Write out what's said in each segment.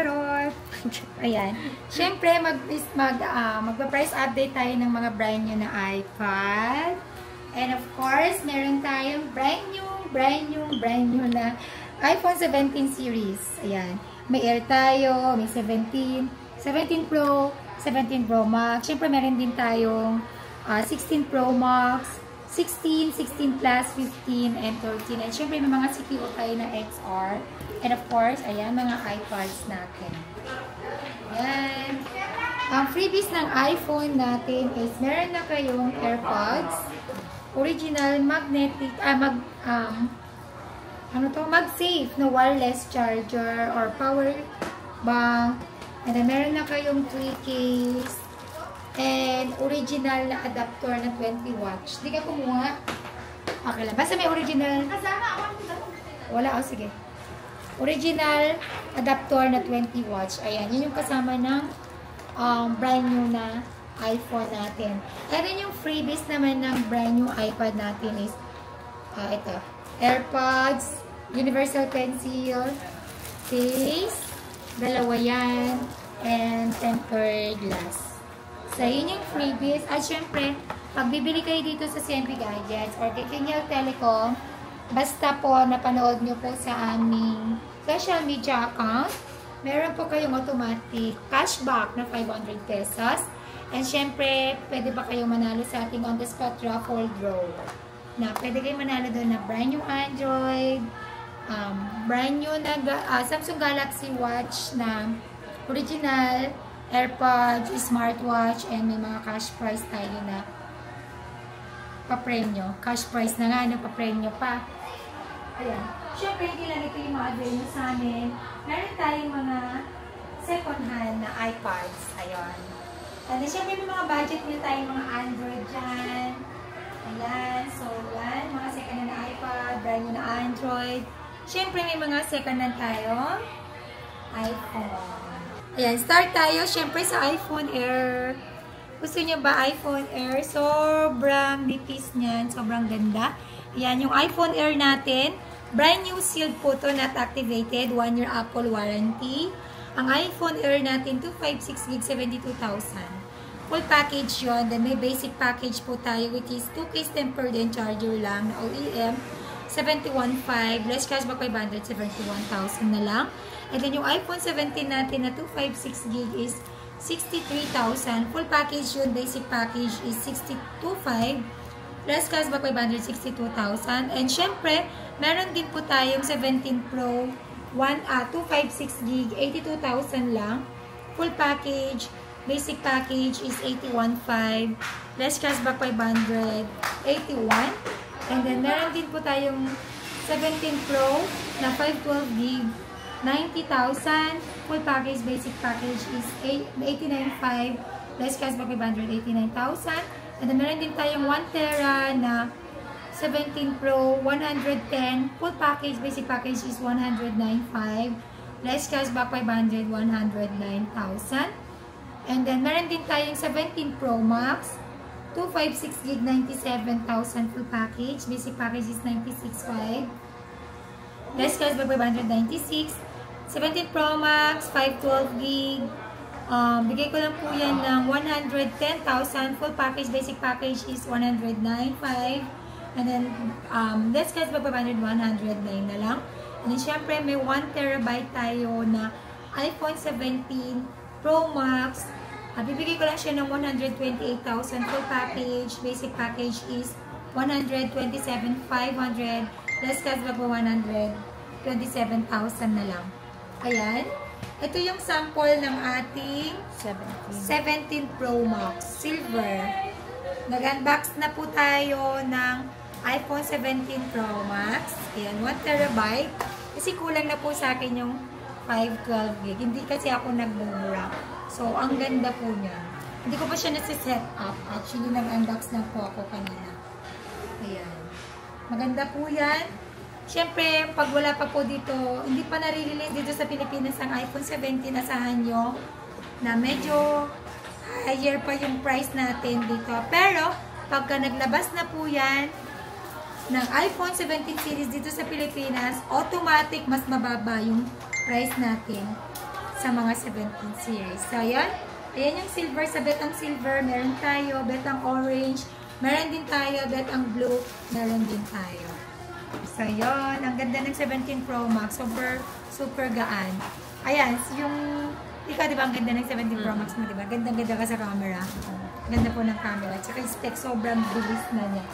charot! Ayan. Siyempre, magpa-price update tayo ng mga brand new na iPad. And of course, meron tayong brand new na iPhone 17 series. Ayan. May Air tayo, may 17 Pro, 17 Pro Max. Siyempre, meron din tayong 16 Pro Max, 16, 16 Plus, 15, and 13. And syempre, may mga CTO tayo na XR. And of course, ayan, mga iPads natin. Ayan. Ang freebies ng iPhone natin is, meron na kayong AirPods, original magnetic, MagSafe na wireless charger or power bank. And then, meron na kayong 3 case. And original na adapter na 20 watts. Di ka kumuha? Okay lang. Basta may original. Kasama ako. Wala. Sige. Original adapter na 20 watts. Ayan. Yun yung kasama ng brand new na iPhone natin. And then yung freebies naman ng brand new iPad natin is ito. AirPods, Universal Pencil, case, dalawa yan, and tempered glass. So, yun yung freebies. At syempre, pag bibili kayo dito sa CMP Gadgets or kay Kinyal Telecom, basta po napanood nyo po sa aming social media account, meron po kayong automatic cashback na 500 pesos. And syempre, pwede ba kayong manalo sa ating on-the-spot raffle draw? Na pwede kayong manalo doon na brand new Android, brand new na Samsung Galaxy Watch na original, AirPods, smartwatch, and may mga cash prize tayo na papremyo. Cash prize na nga, papremyo pa. Ayan. Siyempre, hindi lang ito yung mga venue sa amin. Meron tayong mga second hand na iPads. Ayan. And siyempre, may mga budget nyo tayong mga Android dyan. Ayan. So, yan. Mga second hand na iPad, brand new na Android. Siyempre, may mga second hand tayong iPhone. Ayan, start tayo syempre sa iPhone Air. Gusto niyo ba iPhone Air? Sobrang nipis niyan, sobrang ganda. Ayan, yung iPhone Air natin, brand new sealed po to, not activated, 1-year Apple warranty. Ang iPhone Air natin, 256 gig, 72,000. Full package yon. Then may basic package po tayo, which is 2 case tempered and charger lang na OEM, 71,500, less cashback 500, 71,000 na lang. And then yung iPhone 17 natin na 256 gig is 63,000. Full package yun, basic package is 62,500, less cashback 500, 62,000. And syempre, meron din po tayong 17 Pro 256 gig, 82,000 lang. Full package, basic package is 81,500, less cashback 500, 81. And then, meron din po tayong 17 Pro na 512 gig, 90,000. Full package, basic package is 89,500. Less cashback 500, 89,000. And then, meron din tayong 1 tera na 17 Pro, 110. Full package, basic package is 109,500. Less cashback 500, 109,000. And then, meron din tayong 17 Pro Max, 256 gig, 97,000 full package. Basic package is 96,500. Less cashback 596. 17 Pro Max, 512 gig. Bigay ko lang po yan ng 110,000. Full package, basic package is 109,500. And then, less cashback 500, 109 na lang. And then, syempre, may 1 terabyte tayo na iPhone 17 Pro Max. Bibigay ko lang siya ng 128,000. Full package, basic package is 127,500. Less cashback po 127,000 na lang. Ayan. Ito yung sample ng ating 17 Pro Max Silver. Nag-unbox na po tayo ng iPhone 17 Pro Max. Ayan, 1 terabyte. Kasi kulang na po sa akin yung 512 gig. Hindi kasi ako nagmumura. So, ang ganda po niya. Hindi ko pa siya nasi-set up. Actually, nag-unbox na po ako kanina. Ayan. Maganda po yan. Siyempre, pag wala pa po dito, hindi pa nare-release dito sa Pilipinas ang iPhone 17, asahan nyo na medyo higher pa yung price natin dito. Pero, pagka naglabas na po yan ng iPhone 17 series dito sa Pilipinas, automatic mas mababa yung price natin sa mga 17 series. So, ayan. Ayan yung silver. Sa betang silver, meron tayo. Betang orange, meron din tayo. Betang blue, meron din tayo. So, yun. Ang ganda ng 17 Pro Max. Super gaan. Ayan. Yung, ikaw, diba, ang ganda ng 17 Pro Max mo, diba? Ganda-ganda ka sa camera. Ganda po ng camera. Tsaka yung spec, sobrang bilis na niya.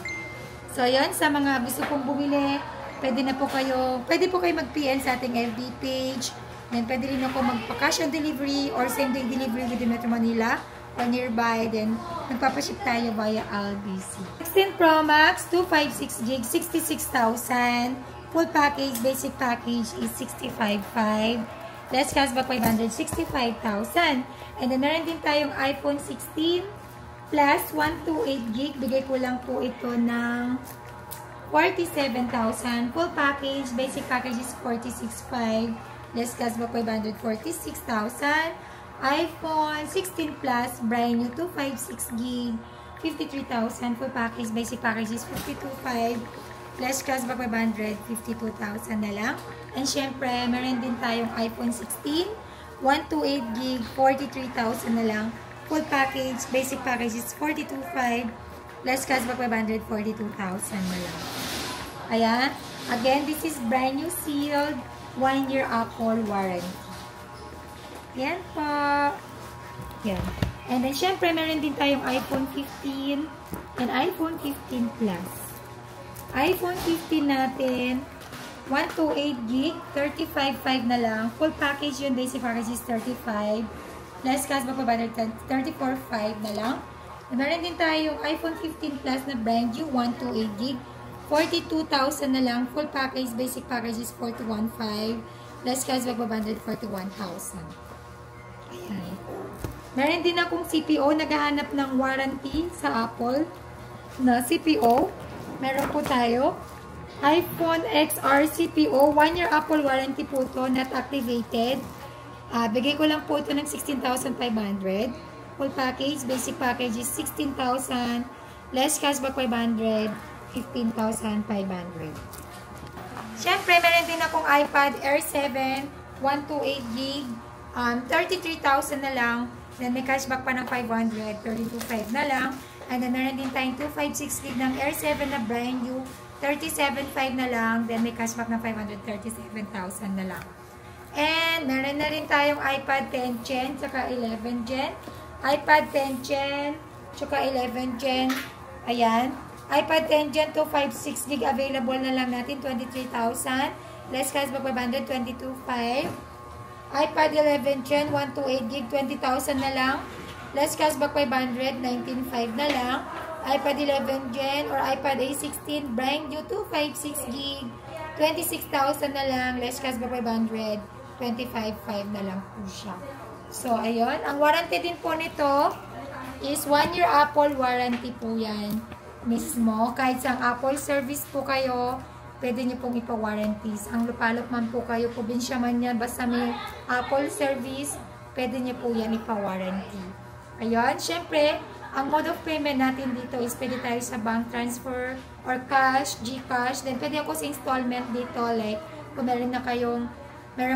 So, yun. Sa mga gusto pong bumili, pwede po kayo mag-PN sa ating FB page. Then, pwede rin ako magpa-cash on delivery or same-day delivery within Metro Manila or nearby. Then, nagpapaship tayo via LBC. 16 Pro Max, 256 GB, 66,000. Full package, basic package is 65,500. Less cashback 500, 65,000. And then, meron din tayong iPhone 16 plus 128 GB. Bigay ko lang po ito ng 47,000. Full package, basic package is 46,500. Less cashback 500, 46,000. iPhone 16 Plus, brand new, 256 GB, 53,000. Full package, basic package is 52,500. Less cashback 500, 52,000 na lang. And syempre, meron din tayong iPhone 16, 128 GB, 43,000 na lang. Full package, basic package is 42,500. Less cashback 500, 42,000 na lang. Ayan. Again, this is brand new sealed 1-year Apple warranty. Yan po. Yan. And then, syempre, meron din tayong iPhone 15 and iPhone 15 Plus. iPhone 15 natin, 128 GB, 35,500 na lang. Full package yun. Basic package is 35. Less cashback pa ba? 34,500 na lang. And meron din tayong iPhone 15 Plus na brand new, 128 GB. 42,000 na lang. Full package, basic package is 41,500. Less cashback pa ba? 41,000. Ayan. Meron din akong CPO. Naghahanap ng warranty sa Apple na CPO. Meron po tayo. iPhone XR CPO. 1-year Apple warranty po to. Not activated. Bigay ko lang po ito ng 16,500. Full package. Basic package is 16,000. Less cashback 500. 15,500. Siyempre, meron din akong iPad Air 7. 128 GB. 33,000 na lang. Then, may cashback pa ng 500. 32,500 na lang. And then, meron din tayong 256 GB ng Air 7 na brand new. 37,500 na lang. Then, may cashback ng 500. 37,000 na lang. And, meron na rin tayong iPad 10 Gen, tsaka 11 Gen. iPad 10 Gen, tsaka 11 Gen. Ayan. iPad 10 Gen 256 GB available na lang natin, 23,000. Less cashback 500, 22,500. iPad 11 Gen 128 GB, 20,000 na lang. Less cashback 500, 19,500 na lang. iPad 11 Gen or iPad A16 brand new 256 GB, 26,000 na lang. Less cashback 500, 25,500 na lang po siya. So, ayun. Ang warranty din po nito is 1-year Apple warranty po yan mismo. Kahit sa Apple service po kayo, pwede nyo pong ipa-warranties. Ang lupalop man po kayo, probinsya man yan, basta may Apple service, pwede nyo po yan ipa-warranty. Ayun, syempre, ang mode of payment natin dito is pwede tayo sa bank transfer or cash, GCash. Then, pwede ako sa installment dito, like, kung meron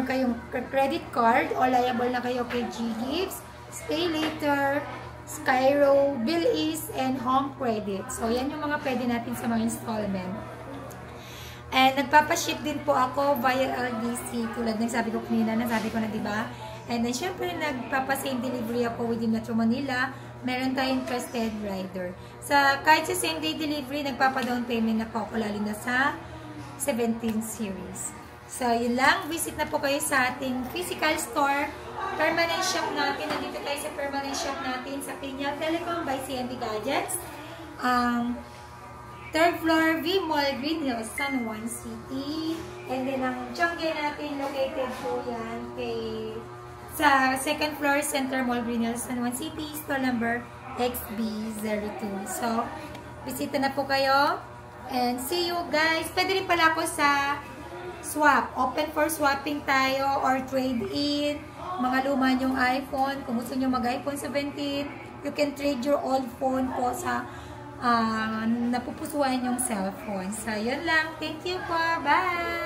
kayong credit card o liable na kayo kay GGifts, Pay Later, Skyro, Bill-Ease, and Home Credit. So, yan yung mga pwede natin sa mga installment. And, nagpapaship din po ako via LBC. Tulad ng sabi ko kanina, nasabi ko na, diba? And then, syempre, nagpapa-same delivery ako within Metro Manila. Meron tayong trusted rider. Kahit sa same-day delivery, nagpapa-down payment na po ako, lalo na sa 17 series. So, yun lang. Visit na po kayo sa ating physical store. Permanent shop natin. Nandito tayo sa permanent shop natin sa Pinyal Telecom by CMB Gadgets. 3rd floor, V-Mall, Green Hills, San Juan City. And then, ang Chongge natin, located po yan sa 2nd floor, Center Mall, Green Hills, San Juan City, store number XB02. So, bisita na po kayo. And see you guys. Pwede rin pala ako sa swap. Open for swapping tayo or trade-in. Mga luma yung iPhone. Kung gusto nyo mag-iPhone 17, you can trade your old phone po sa napupusuan yung cellphone. So, yun lang. Thank you po. Bye!